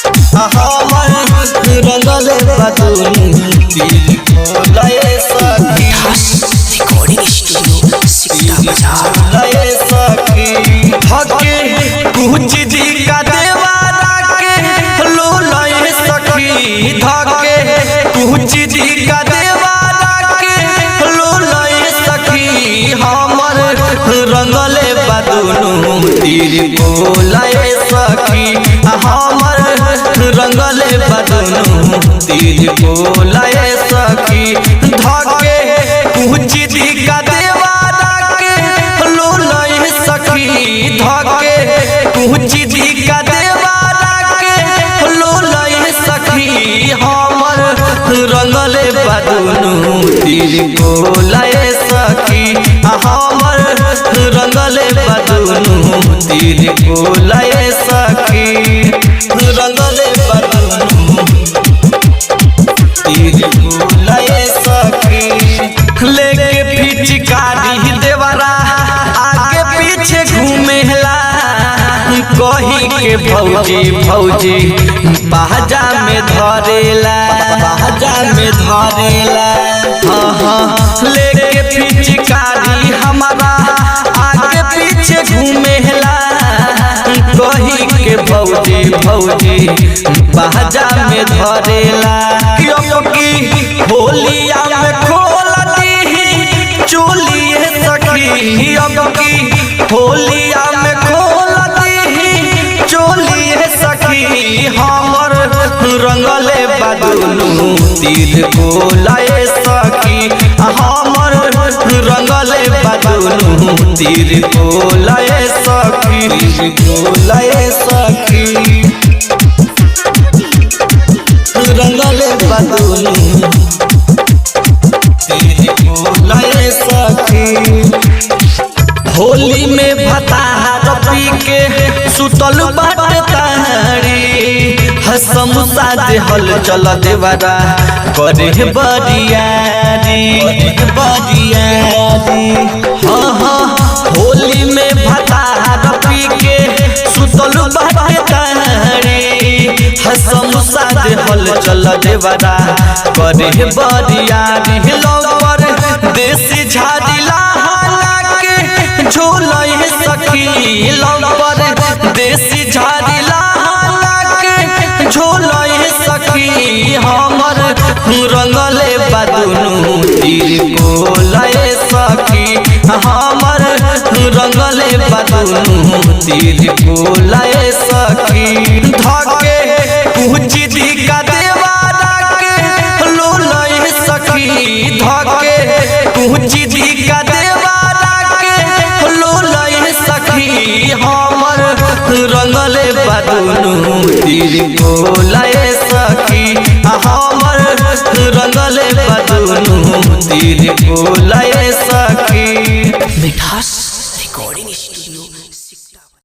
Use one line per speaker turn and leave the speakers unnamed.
हमर रंगले बदुनु तीर खोलाए सखी
रिकॉर्डिंग स्टूडियो सिकटा बाजार
लाए सखी हके कुछ दी का देवारा के लो लाए सखी धके कुछ दी का देवारा के लो लाए सखी हमर रंगले बदुनु तीर खोलाए सखी हमर रंगले बदुनु तीर खोलाए सखी धके कुछ दी का देवारा के लो लाए सखी धके कुछ दी का देवारा के लो लाए सखी हमर रंगले बदुनु तीर खोलाए सखी हमर रंगले बदुनु तीर खोलाए सखी रंगले बदुनु तीर खोलाए सखी लेके पिचकारी देवरा आगे पीछे घूमेला कही के भौजी भौजी बाजा में धरेला बाजा में धरेला हाँ लेके पिचकारी हमारा आगे पीछे घूमेला कही के भौजी भौजी बाजा में धरेला की होलिया में खोल दी चोलिए सखी अब की होलिया में खोल दी चोलिए सखी हमर रंगले बदुनु तीर खोलाए सखी हमर रंगले बदुनु तीर खोलाए सखी तीर खोलाए सखी रंगले बदुनु तीर खोलाए सखी होली में भतार पी के सुतल बाटे तारी समोसा दे हल चल देवरा करे बरियारी हाँ हाँ होली में भतार पी के सुतल बाटे तारी समोसा दे हल चल देवरा करे बरियारी लवर देसी झाड़िला झोलाए सखी लवर देसी झाड़िला के झोलाए सखी हमर रंगले बदुनु तीर खोलाए सखी हमर रंगले बदुनु तीर खोलाए सखी धके कुछ दी का देवारा के लो लाए सखी धके कुछ दी का सखी हमर रंगले बदुनु तीर खोलाए सखी हमर रंगले बदुनु तीर खोलाए सखी
मिठास रिकॉर्डिंग स्टूडियो